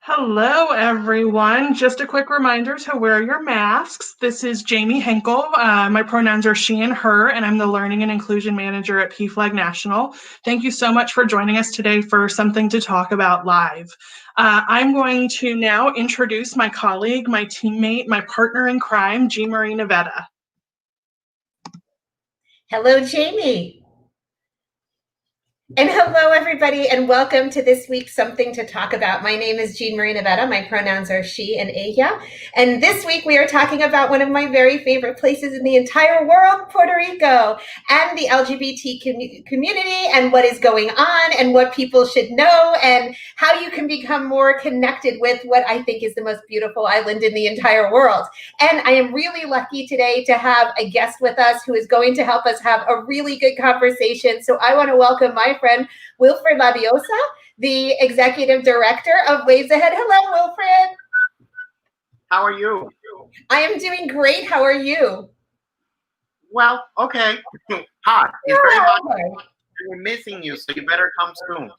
Hello, everyone. Just a quick reminder to wear your masks. This is Jamie Henkel. My pronouns are she and her, and I'm the Learning and Inclusion Manager at PFLAG National. Thank you so much for joining us today for Something to Talk About Live. I'm going to now introduce my colleague, my teammate, my partner in crime, Jean Marie Nevada. Hello, Jamie. And hello, everybody, and welcome to this week's Something to Talk About. My name is Jean Marie Nevada. My pronouns are she and ella. And this week we are talking about one of my very favorite places in the entire world, Puerto Rico, and the LGBT community and what is going on and what people should know and how you can become more connected with what I think is the most beautiful island in the entire world. And I am really lucky today to have a guest with us who is going to help us have a really good conversation. So I want to welcome my friend Wilfred Labiosa, the Executive Director of Waves Ahead. Hello, Wilfred. How are you? I am doing great. How are you? Well, okay. Hot. It's very hot. We're missing you, so you better come soon.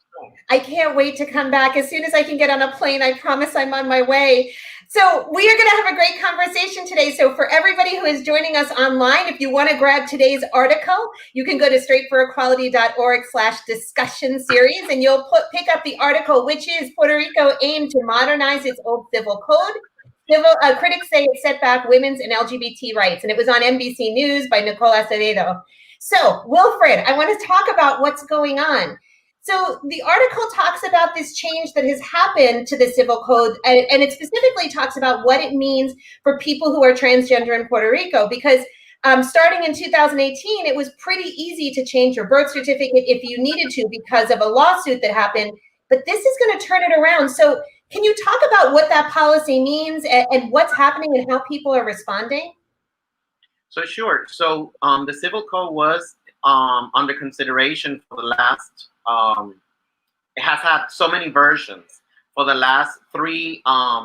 I can't wait to come back. As soon as I can get on a plane, I promise I'm on my way. So we are going to have a great conversation today. So for everybody who is joining us online, if you want to grab today's article, you can go to straightforequality.org/discussion series, and you'll pick up the article, which is Puerto Rico aimed to modernize its old civil code. Critics say it set back women's and LGBT rights, and it was on NBC News by Nicole Acevedo. So, Wilfred, I want to talk about what's going on. So the article talks about this change that has happened to the civil code, and it specifically talks about what it means for people who are transgender in Puerto Rico, because starting in 2018, it was pretty easy to change your birth certificate if you needed to because of a lawsuit that happened, but this is going to turn it around. So can you talk about what that policy means and what's happening and how people are responding? So sure. So the civil code was under consideration for the last, it has had so many versions for the last three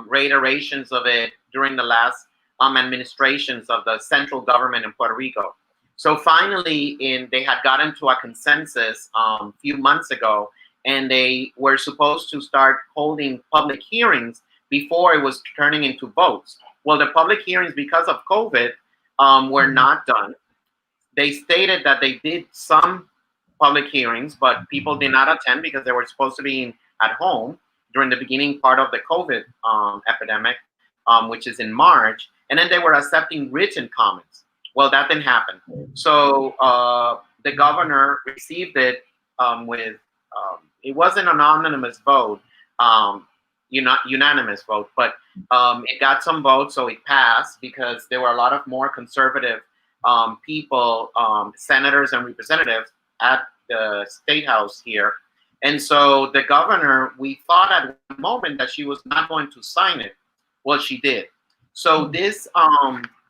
reiterations of it during the last administrations of the central government in Puerto Rico. So finally, they had gotten to a consensus a few months ago, and they were supposed to start holding public hearings before it was turning into votes. Well, the public hearings, because of COVID, were not done. They stated that they did some public hearings, but people did not attend because they were supposed to be at home during the beginning part of the COVID epidemic, which is in March. And then they were accepting written comments. Well, that didn't happen. So the governor received it with, it wasn't an anonymous vote, unanimous vote, but it got some votes, so it passed because there were a lot of more conservative people, senators and representatives at the State House here. And so the governor, we thought at one moment that she was not going to sign it. Well, she did. So this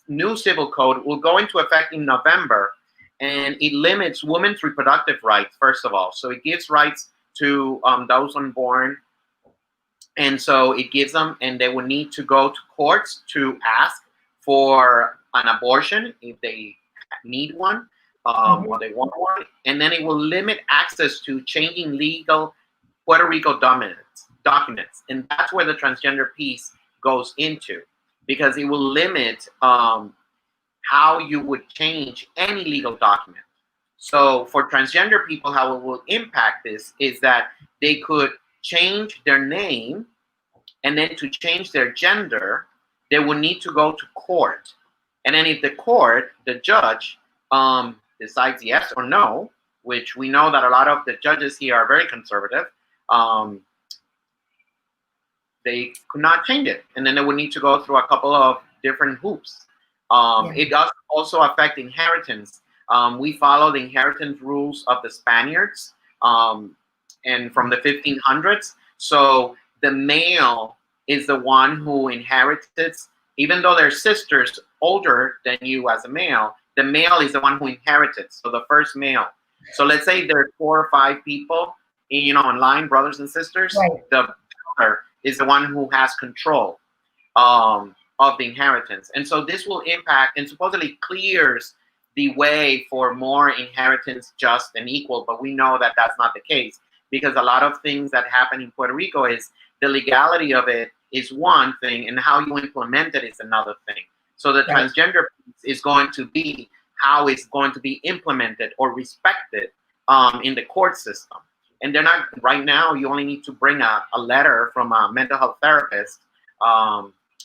new civil code will go into effect in November, and it limits women's reproductive rights, first of all. So it gives rights to those unborn. And so it gives them, and they will need to go to courts to ask for an abortion if they need one or they want one. And then it will limit access to changing legal Puerto Rico documents. And that's where the transgender piece goes into, because it will limit how you would change any legal document. So for transgender people, how it will impact this is that they could change their name, and then to change their gender, they will need to go to court. And then if the court, the judge, decides yes or no, which we know that a lot of the judges here are very conservative, they could not change it. And then they would need to go through a couple of different hoops. It does also affect inheritance. We follow the inheritance rules of the Spaniards and from the 1500s. So the male is the one who inherits, even though they're sisters older than you as a male, the male is the one who inherits it. So the first male. So let's say there are 4 or 5 people, in line, brothers and sisters. Right. The brother is the one who has control of the inheritance. And so this will impact and supposedly clears the way for more inheritance, just and equal. But we know that that's not the case, because a lot of things that happen in Puerto Rico is the legality of it is one thing, and how you implement it is another thing. So the transgender piece is going to be how it's going to be implemented or respected in the court system. And they're not, right now, you only need to bring a letter from a mental health therapist,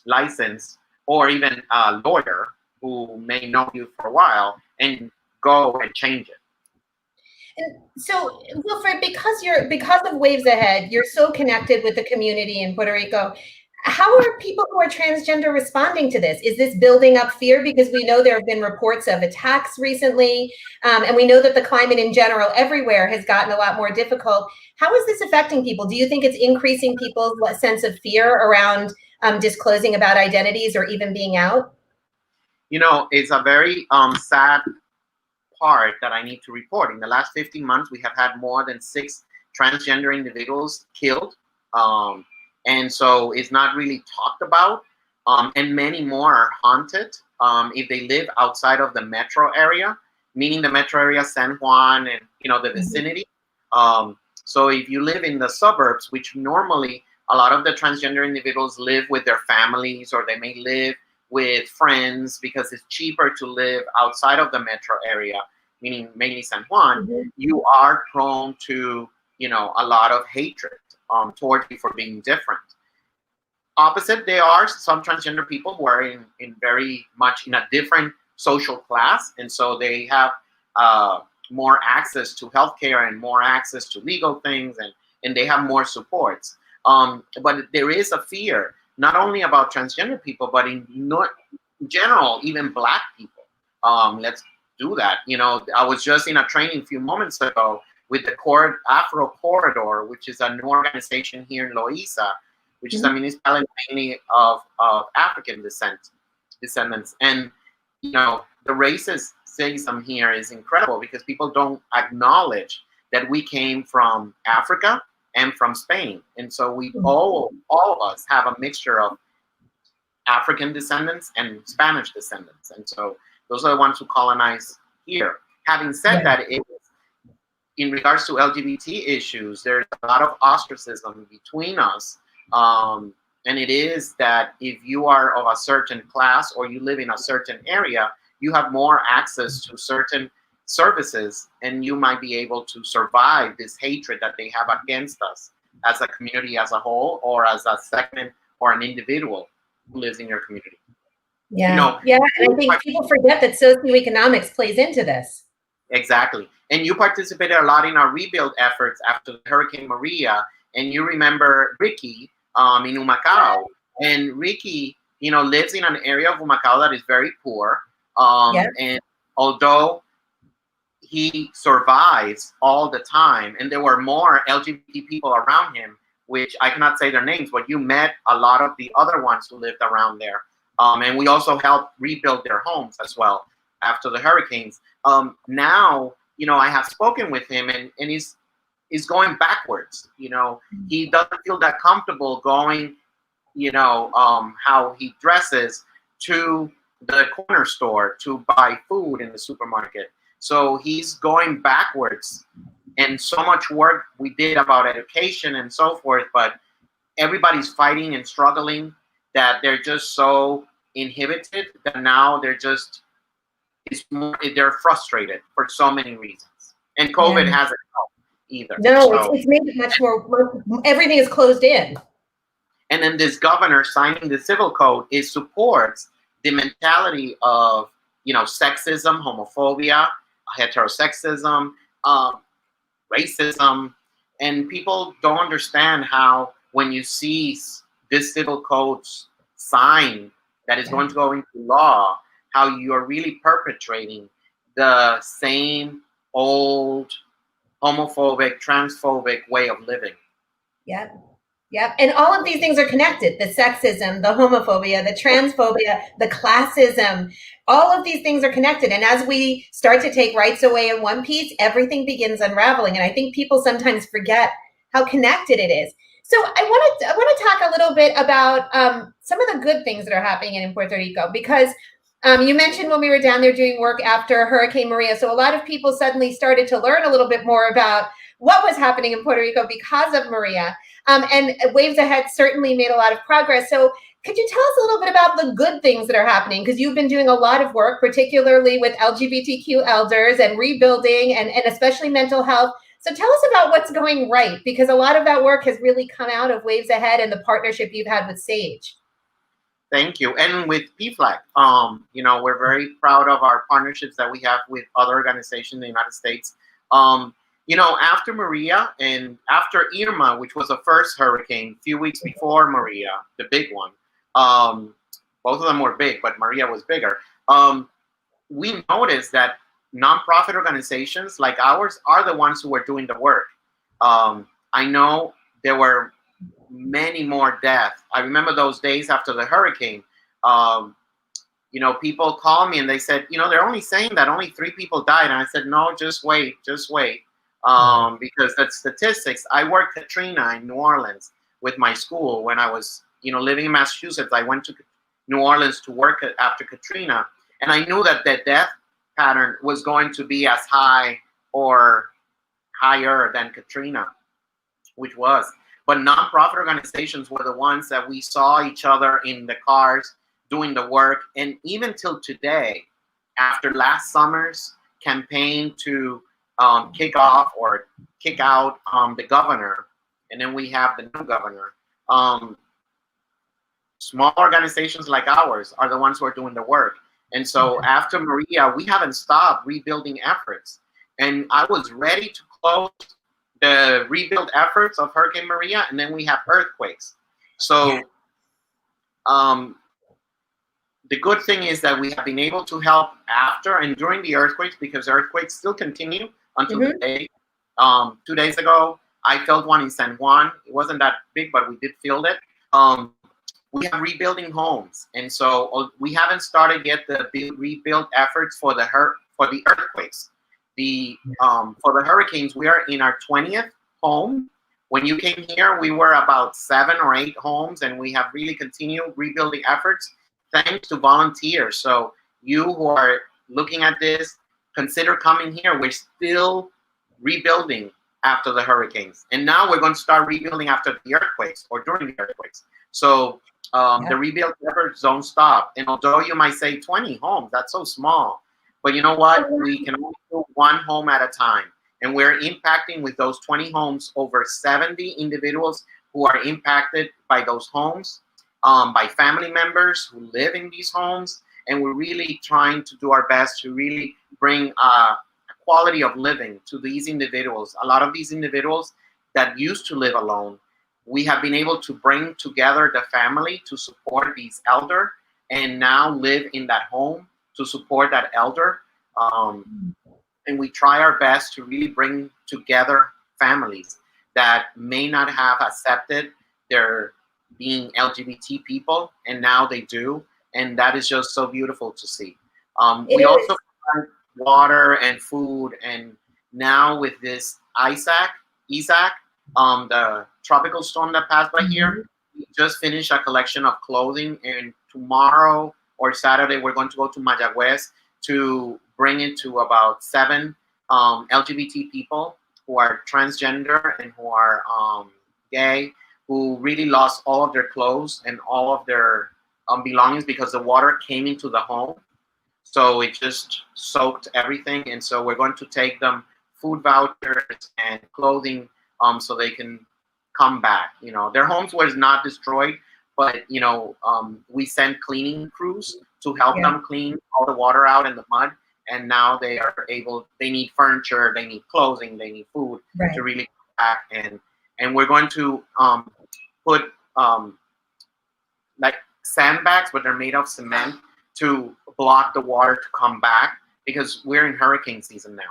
license, or even a lawyer who may know you for a while, and go and change it. And so, Wilfred, because of Waves Ahead, you're so connected with the community in Puerto Rico. How are people who are transgender responding to this? Is this building up fear? Because we know there have been reports of attacks recently, and we know that the climate in general everywhere has gotten a lot more difficult. How is this affecting people? Do you think it's increasing people's sense of fear around disclosing about identities or even being out? You know, it's a very sad part that I need to report. In the last 15 months, we have had more than 6 transgender individuals killed. And so it's not really talked about, and many more are haunted if they live outside of the metro area, meaning the metro area, San Juan, and the vicinity. So if you live in the suburbs, which normally a lot of the transgender individuals live with their families, or they may live with friends because it's cheaper to live outside of the metro area, meaning mainly San Juan, you are prone to a lot of hatred towards you for being different. Opposite, there are some transgender people who are in very much in a different social class, and so they have more access to healthcare and more access to legal things, and they have more supports. But there is a fear, not only about transgender people, but in general, even Black people. Let's do that. I was just in a training a few moments ago with the Afro Corridor, which is a new organization here in Loíza, which is a municipality mainly of African descendants. And, the racism here is incredible because people don't acknowledge that we came from Africa and from Spain. And so we all of us have a mixture of African descendants and Spanish descendants. And so those are the ones who colonize here. Having said that, in regards to LGBT issues, there's a lot of ostracism between us. And it is that if you are of a certain class or you live in a certain area, you have more access to certain services, and you might be able to survive this hatred that they have against us as a community as a whole, or as a segment or an individual who lives in your community. And I think people forget that socioeconomics plays into this. Exactly. And you participated a lot in our rebuild efforts after Hurricane Maria, and you remember Ricky in Humacao. And Ricky, lives in an area of Humacao that is very poor. And although he survives all the time, and there were more LGBT people around him, which I cannot say their names, but you met a lot of the other ones who lived around there. And we also helped rebuild their homes as well after the hurricanes. Now, I have spoken with him, and he's going backwards. He doesn't feel that comfortable going, how he dresses, to the corner store to buy food in the supermarket. So he's going backwards, and so much work we did about education and so forth, but everybody's fighting and struggling that they're just so inhibited that now they're frustrated for so many reasons. And COVID hasn't helped either. No, it's made it much more, everything is closed in. And then this governor signing the civil code supports the mentality of, sexism, homophobia, heterosexism, racism. And people don't understand how, when you see this civil code sign that is going to go into law, how you are really perpetrating the same old homophobic, transphobic way of living. Yep. And all of these things are connected. The sexism, the homophobia, the transphobia, the classism, all of these things are connected. And as we start to take rights away in one piece, everything begins unraveling. And I think people sometimes forget how connected it is. So I want to talk a little bit about some of the good things that are happening in Puerto Rico, because you mentioned when we were down there doing work after Hurricane Maria. So a lot of people suddenly started to learn a little bit more about what was happening in Puerto Rico because of Maria. And Waves Ahead certainly made a lot of progress. So could you tell us a little bit about the good things that are happening? Because you've been doing a lot of work, particularly with LGBTQ elders and rebuilding and especially mental health. So tell us about what's going right, because a lot of that work has really come out of Waves Ahead and the partnership you've had with Sage. Thank you. And with PFLAG, we're very proud of our partnerships that we have with other organizations in the United States. After Maria and after Irma, which was the first hurricane, a few weeks before Maria, the big one, both of them were big, but Maria was bigger. We noticed that nonprofit organizations like ours are the ones who were doing the work. I know there were many more deaths. I remember those days after the hurricane. People called me and they said, they're only saying that only 3 people died. And I said, no, just wait. Because that's statistics. I worked Katrina in New Orleans with my school when I was, living in Massachusetts. I went to New Orleans to work after Katrina. And I knew that the death pattern was going to be as high or higher than Katrina, which was. But nonprofit organizations were the ones that we saw each other in the cars doing the work. And even till today, after last summer's campaign to kick off or kick out the governor, and then we have the new governor, small organizations like ours are the ones who are doing the work. And so after Maria, we haven't stopped rebuilding efforts. And I was ready to close the rebuild efforts of Hurricane Maria, and then we have earthquakes. So the good thing is that we have been able to help after and during the earthquakes, because earthquakes still continue until today. 2 days ago, I felt one in San Juan. It wasn't that big, but we did feel it. We have rebuilding homes, and so we haven't started yet the rebuild efforts for the earthquakes. For the hurricanes, we are in our 20th home. When you came here, we were about 7 or 8 homes, and we have really continued rebuilding efforts thanks to volunteers. So you who are looking at this, consider coming here. We're still rebuilding after the hurricanes, and now we're going to start rebuilding after the earthquakes or during the earthquakes. So the rebuild efforts don't stop. And although you might say 20 homes, that's so small. But you know what? We can only do 1 home at a time. And we're impacting with those 20 homes over 70 individuals who are impacted by those homes, by family members who live in these homes. And we're really trying to do our best to really bring a quality of living to these individuals. A lot of these individuals that used to live alone, we have been able to bring together the family to support these elder and now live in that home to support that elder. And we try our best to really bring together families that may not have accepted their being LGBT people, and now they do. And that is just so beautiful to see. We also provide water and food, and now with this Isaac, the tropical storm that passed by here, we just finished a collection of clothing, and tomorrow or Saturday, we're going to go to Mayagüez to bring it to about 7 LGBT people who are transgender and who are gay, who really lost all of their clothes and all of their belongings because the water came into the home. So it just soaked everything. And so we're going to take them food vouchers and clothing so they can come back. Their homes was not destroyed, but we sent cleaning crews to help them clean all the water out and the mud. And now they need furniture, they need clothing, they need food to really come back. And we're going to put like sandbags, but they're made of cement to block the water to come back, because we're in hurricane season now.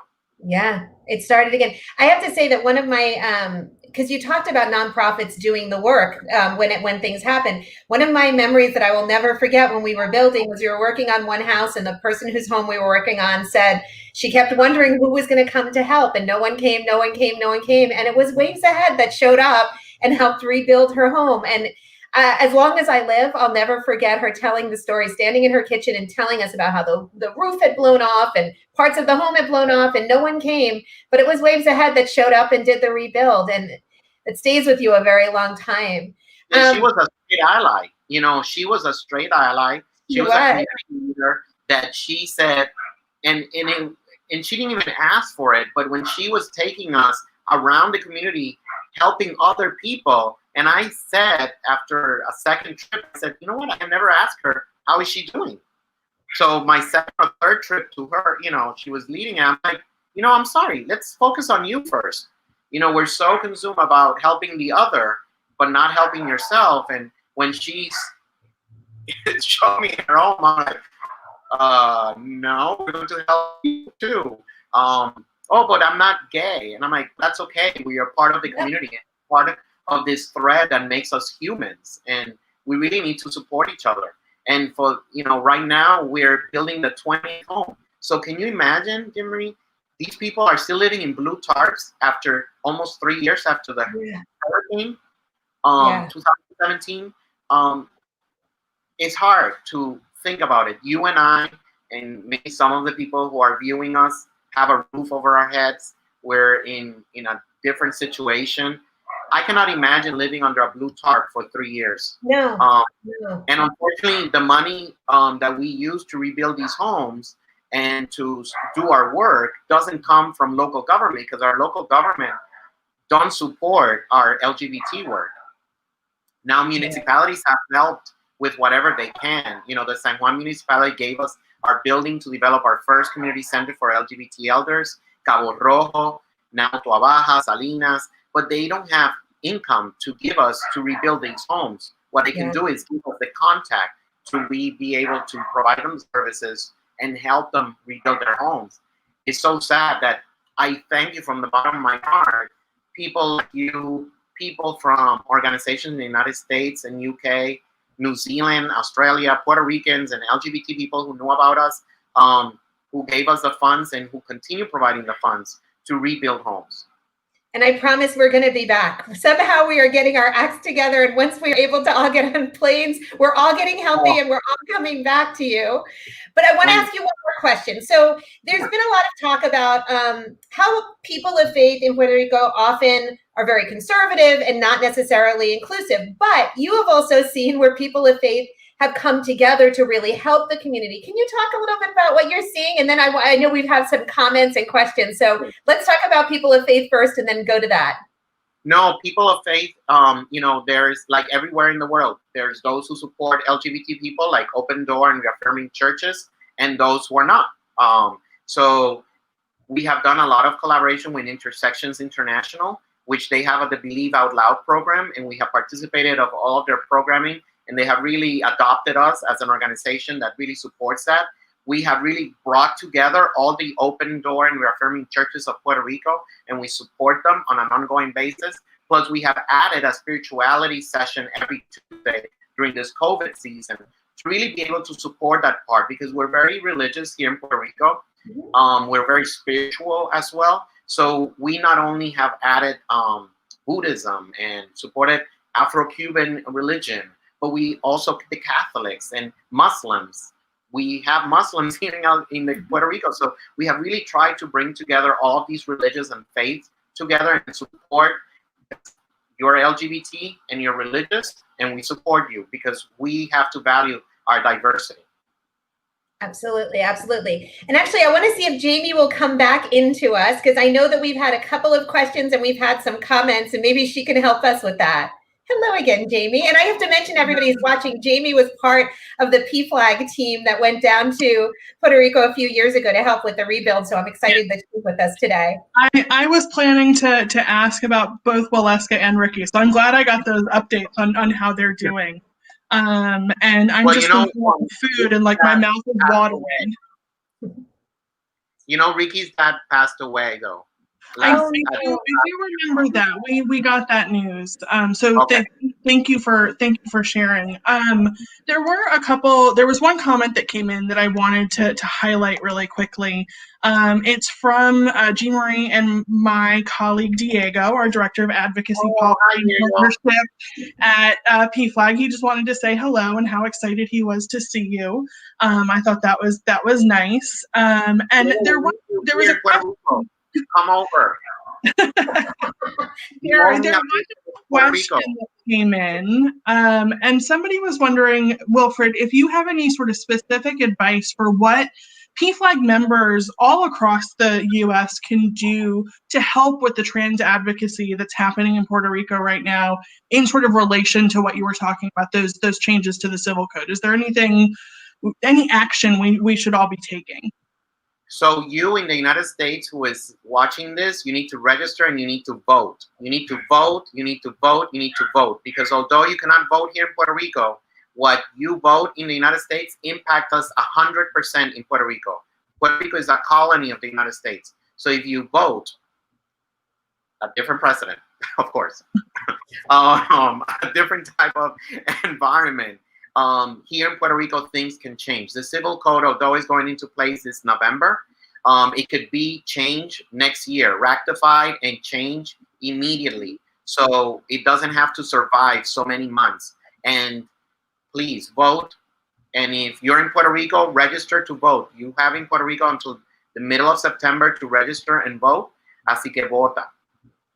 Yeah, it started again. I have to say that one of my, because you talked about nonprofits doing the work when things happen. One of my memories that I will never forget when we were building was we were working on one house, and the person whose home we were working on said she kept wondering who was going to come to help, and no one came. And it was Waves Ahead that showed up and helped rebuild her home. And as long as I live, I'll never forget her telling the story, standing in her kitchen and telling us about how the roof had blown off and parts of the home had blown off and no one came. But it was Waves Ahead that showed up and did the rebuild. And it stays with you a very long time. And she was a straight ally. You know, she was a straight ally. She was a community leader that she said, and she didn't even ask for it, but when she was taking us around the community, helping other people, and I said after a second trip, I said, you know what, I never asked her, how is she doing? So my second or third trip to her, you know, she was leading, and I'm like, you know, I'm sorry, let's focus on you first. You know, we're so consumed about helping the other, but not helping yourself. And when she's showing me her home, I'm like, no, we're going to help you too. Oh, but I'm not gay. And I'm like, that's okay. We are part of the community, part of this thread that makes us humans. And we really need to support each other. And for, you know, right now we're building the 20th home. So can you imagine, Jimmy, these people are still living in blue tarps after almost 3 years after the hurricane, 2017. It's hard to think about it. You and I, and maybe some of the people who are viewing us, have a roof over our heads. We're in a different situation. I cannot imagine living under a blue tarp for 3 years. No. And unfortunately, the money that we use to rebuild these homes and to do our work doesn't come from local government, because our local government don't support our LGBT work. Now municipalities have helped with whatever they can. You know, the San Juan municipality gave us our building to develop our first community center for LGBT elders, Cabo Rojo, now Tua Baja, Salinas, but they don't have income to give us to rebuild these homes. What they can do is give us the contact to be able to provide them services and help them rebuild their homes. It's so sad that I thank you from the bottom of my heart, people like you, people from organizations in the United States and UK, New Zealand, Australia, Puerto Ricans, and LGBT people who know about us, who gave us the funds and who continue providing the funds to rebuild homes. And I promise we're going to be back. Somehow we are getting our acts together. And once we're able to all get on planes, we're all getting healthy and we're all coming back to you. But I want to ask you one more question. So there's been a lot of talk about how people of faith in Puerto Rico often are very conservative and not necessarily inclusive. But you have also seen where people of faith have come together to really help the community. Can you talk a little bit about what you're seeing? And then I know we've had some comments and questions. So let's talk about people of faith first and then go to that. No, people of faith, you know, there's like everywhere in the world, there's those who support LGBT people like Open Door and Reaffirming Churches, and those who are not. So we have done a lot of collaboration with Intersections International, which they have the Believe Out Loud program, and we have participated of all of their programming. And they have really adopted us as an organization that really supports that. We have really brought together all the Open Door and Reaffirming Churches of Puerto Rico, and we support them on an ongoing basis. Plus, we have added a spirituality session every Tuesday during this COVID season to really be able to support that part, because we're very religious here in Puerto Rico. We're very spiritual as well. So we not only have added Buddhism and supported Afro-Cuban religion, but we also, the Catholics and Muslims. We have Muslims here in Puerto Rico. So we have really tried to bring together all of these religions and faiths together and support. You're LGBT and you're religious, and we support you because we have to value our diversity. Absolutely, absolutely. And actually, I want to see if Jamie will come back into us, because I know that we've had a couple of questions and we've had some comments, and maybe she can help us with that. Hello again, Jamie. And I have to mention, everybody who's watching, Jamie was part of the PFLAG team that went down to Puerto Rico a few years ago to help with the rebuild. So I'm excited that she's with us today. I was planning to ask about both Waleska and Ricky. So I'm glad I got those updates on how they're doing. And I'm just going food and like my mouth is watering. You know, Ricky's dad passed away though. I do remember that. We got that news. So Okay. thank you for sharing. There was one comment that came in that I wanted to highlight really quickly. It's from Jean Marie and my colleague Diego, our director of advocacy policy and partnership at PFLAG. He just wanted to say hello and how excited he was to see you. I thought that was nice. And there was a question. Come over. There was a question that came in, and somebody was wondering, Wilfred, if you have any sort of specific advice for what PFLAG members all across the U.S. can do to help with the trans advocacy that's happening in Puerto Rico right now, in sort of relation to what you were talking about, those changes to the civil code. Is there any action we should all be taking? So you in the United States who is watching this, you need to register and you need to vote. You need to vote, you need to vote, you need to vote. Because although you cannot vote here in Puerto Rico, what you vote in the United States impacts us 100% in Puerto Rico. Puerto Rico is a colony of the United States. So if you vote, a different precedent, of course, a different type of environment. Here in Puerto Rico, things can change. The civil code, although it's going into place this November, it could be changed next year, rectified and changed immediately. So it doesn't have to survive so many months. And please vote. And if you're in Puerto Rico, register to vote. You have in Puerto Rico until the middle of September to register and vote. Así que vota.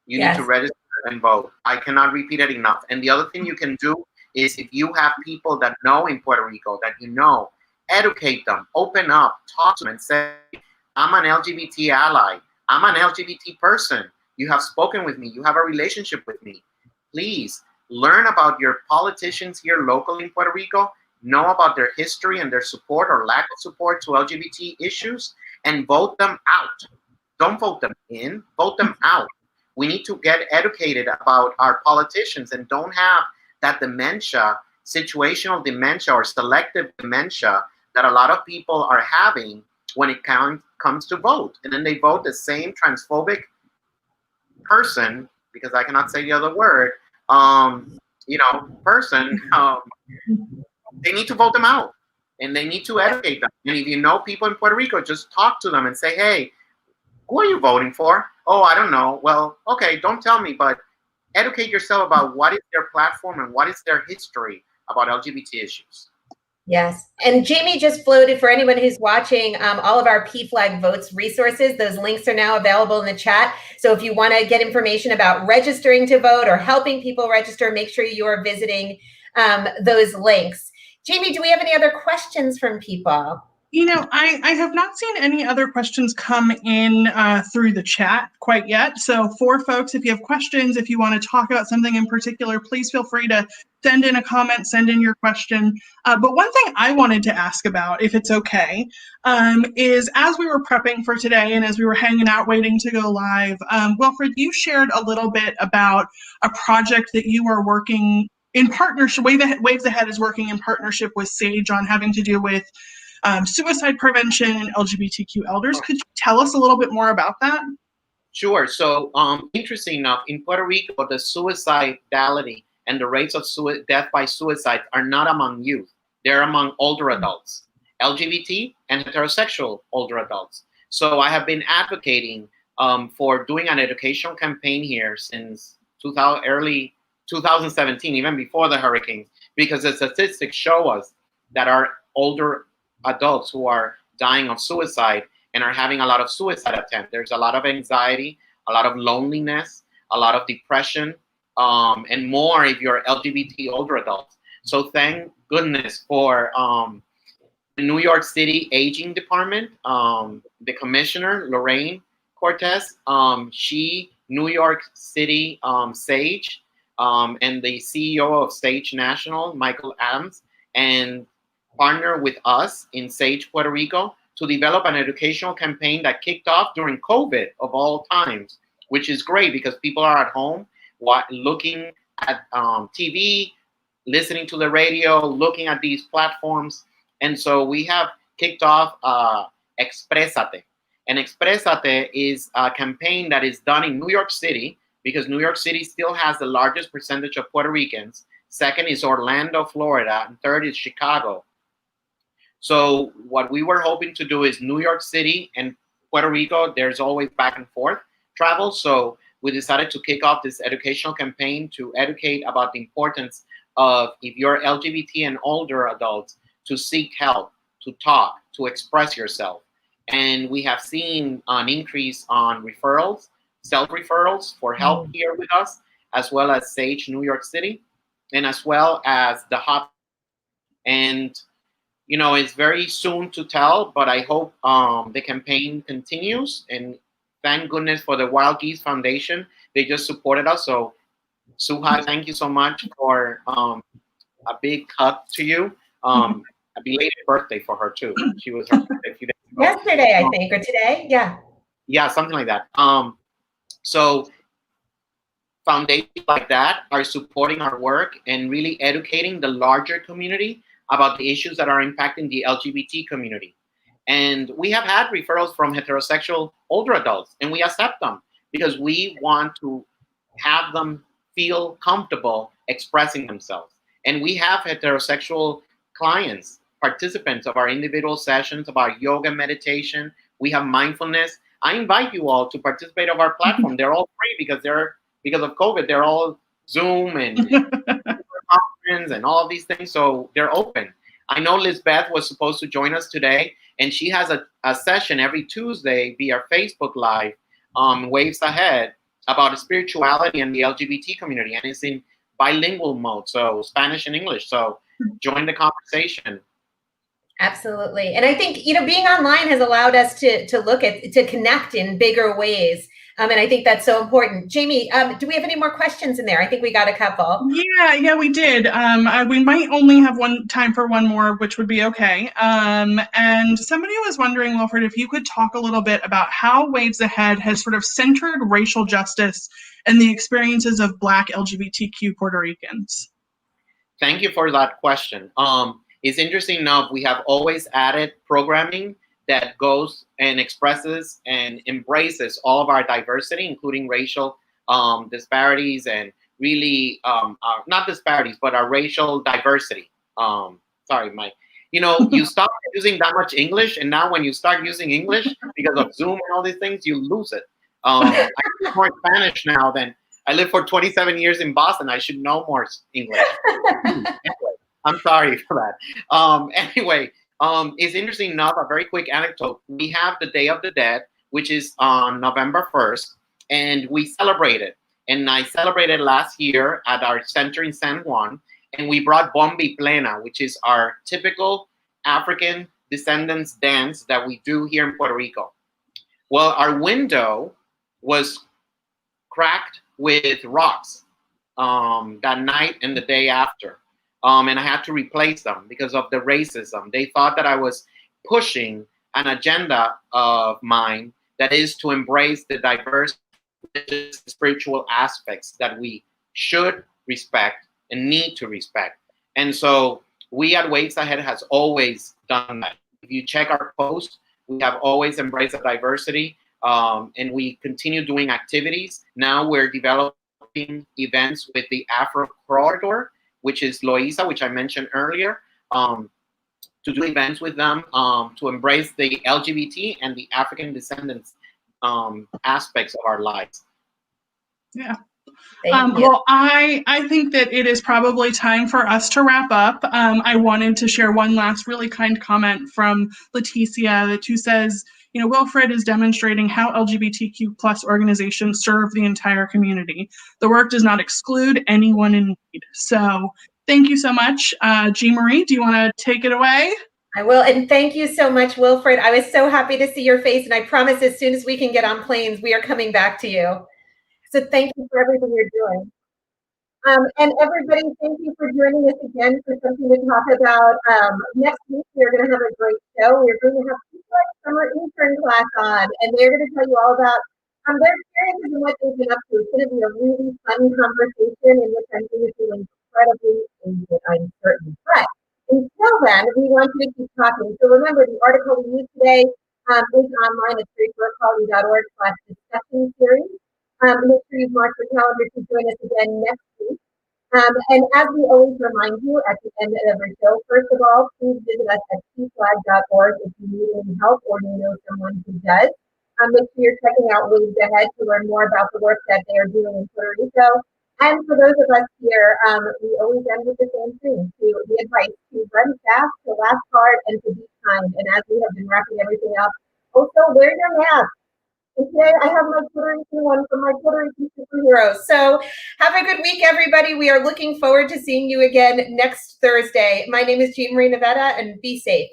You need to register and vote. I cannot repeat it enough. And the other thing you can do is if you have people that know in Puerto Rico that you know, educate them, open up, talk to them and say, I'm an LGBT ally. I'm an LGBT person. You have spoken with me. You have a relationship with me. Please learn about your politicians here locally in Puerto Rico, know about their history and their support or lack of support to LGBT issues, and vote them out. Don't vote them in, vote them out. We need to get educated about our politicians and don't have that dementia, situational dementia or selective dementia that a lot of people are having when it comes to vote. And then they vote the same transphobic person, because I cannot say the other word, person, they need to vote them out and they need to educate them. And if you know people in Puerto Rico, just talk to them and say, hey, who are you voting for? Oh, I don't know. Well, okay, don't tell me, but educate yourself about what is their platform and what is their history about LGBT issues. Yes. And Jamie just floated, for anyone who's watching, all of our PFLAG Votes resources. Those links are now available in the chat. So if you want to get information about registering to vote or helping people register, make sure you are visiting those links. Jamie, do we have any other questions from people? I have not seen any other questions come in through the chat quite yet. So for folks, if you have questions, if you want to talk about something in particular, please feel free to send in a comment, send in your question. But one thing I wanted to ask about, if it's okay, is as we were prepping for today and as we were hanging out waiting to go live, Wilfred, you shared a little bit about a project that you are working in partnership, Waves Ahead is working in partnership with SAGE on having to do with suicide prevention and LGBTQ elders. Could you tell us a little bit more about that? Sure. So interesting enough, in Puerto Rico, the suicidality and the rates of death by suicide are not among youth. They're among older adults, LGBT and heterosexual older adults. So I have been advocating for doing an educational campaign here since early 2017, even before the hurricanes, because the statistics show us that our older adults who are dying of suicide and are having a lot of suicide attempts. There's a lot of anxiety, a lot of loneliness, a lot of depression, and more if you're LGBT older adults. So thank goodness for the New York City Aging Department, the commissioner, Lorraine Cortez, New York City SAGE, and the CEO of SAGE National, Michael Adams, and partner with us in SAGE Puerto Rico to develop an educational campaign that kicked off during COVID of all times, which is great because people are at home looking at TV, listening to the radio, looking at these platforms. And so we have kicked off Exprésate. And Exprésate is a campaign that is done in New York City, because New York City still has the largest percentage of Puerto Ricans. Second is Orlando, Florida, and third is Chicago. So what we were hoping to do is New York City and Puerto Rico, there's always back and forth travel. So we decided to kick off this educational campaign to educate about the importance of, if you're LGBT and older adults, to seek help, to talk, to express yourself. And we have seen an increase on referrals, self-referrals for help here with us, as well as Sage New York City, and as well as the Hop. And you know, it's very soon to tell, but I hope the campaign continues. And thank goodness for the Wild Geese Foundation. They just supported us. So, Suha, thank you so much for a big hug to you. A belated birthday for her, too. She was her birthday a few days ago. Yesterday, I think, or today. Yeah. Yeah, something like that. So foundations like that are supporting our work and really educating the larger community about the issues that are impacting the LGBT community. And we have had referrals from heterosexual older adults, and we accept them because we want to have them feel comfortable expressing themselves. And we have heterosexual clients, participants of our individual sessions, of our yoga meditation. We have mindfulness. I invite you all to participate of our platform. They're all free because of COVID, they're all Zoom and conference and all of these things, so they're open. I know Lisbeth was supposed to join us today, and she has a session every Tuesday via Facebook Live, Waves Ahead, about spirituality and the LGBT community, and it's in bilingual mode, so Spanish and English. So join the conversation. Absolutely. And I think, you know, being online has allowed us to connect in bigger ways. And I think that's so important. Jamie, do we have any more questions in there? I think we got a couple. Yeah, we did. We might only have time for one more, which would be okay. And somebody was wondering, Wilfred, if you could talk a little bit about how Waves Ahead has sort of centered racial justice and the experiences of Black LGBTQ Puerto Ricans. Thank you for that question. It's interesting enough, we have always added programming that goes and expresses and embraces all of our diversity, including racial disparities and really, not disparities, but our racial diversity. Sorry, Mike. You know, you stop using that much English, and now when you start using English because of Zoom and all these things, you lose it. I speak more Spanish now than I lived for 27 years in Boston. I should know more English. Anyway, I'm sorry for that. Anyway, it's interesting enough, a very quick anecdote. We have the Day of the Dead, which is on November 1st, and we celebrate it. And I celebrated last year at our center in San Juan, and we brought Bombi Plena, which is our typical African descendants dance that we do here in Puerto Rico. Well, our window was cracked with rocks that night and the day after. And I had to replace them because of the racism. They thought that I was pushing an agenda of mine that is to embrace the diverse spiritual aspects that we should respect and need to respect. And so we at Waves Ahead has always done that. If you check our posts, we have always embraced the diversity, and we continue doing activities. Now we're developing events with the Afro Corridor, which is Loisa, which I mentioned earlier, to do events with them to embrace the LGBT and the African descendants aspects of our lives. Yeah. Well, I think that it is probably time for us to wrap up. I wanted to share one last really kind comment from Leticia who says, you know, Wilfred is demonstrating how LGBTQ plus organizations serve the entire community. The work does not exclude anyone in need. So thank you so much. Jean Marie, do you want to take it away? I will, and thank you so much, Wilfred. I was so happy to see your face, and I promise as soon as we can get on planes, we are coming back to you. So thank you for everything you're doing. And everybody, thank you for joining us again for something to talk about. Next week, we're going to have a great show. We're going to have people like summer intern class on, and they're going to tell you all about their experiences and what they've been up to. It's going to be a really fun conversation in which I'm going to feel incredibly uncertain. But until then, we want you to keep talking. So remember, the article we used today, is online at streetworkquality.org/discussion series. Make sure you mark your calendar to join us again next week. And as we always remind you at the end of every show, first of all, please visit us at pflag.org if you need any help or you know someone who does. Make sure you're checking out Waves Ahead to learn more about the work that they are doing in Puerto Rico. And for those of us here, we always end with the same thing, the advice to run fast, to laugh hard, and to be kind. And as we have been wrapping everything up, also wear your mask. And today I have my Puerto Rican one from my Puerto Rican superheroes. So have a good week, everybody. We are looking forward to seeing you again next Thursday. My name is Jean Marie Rivera, and be safe.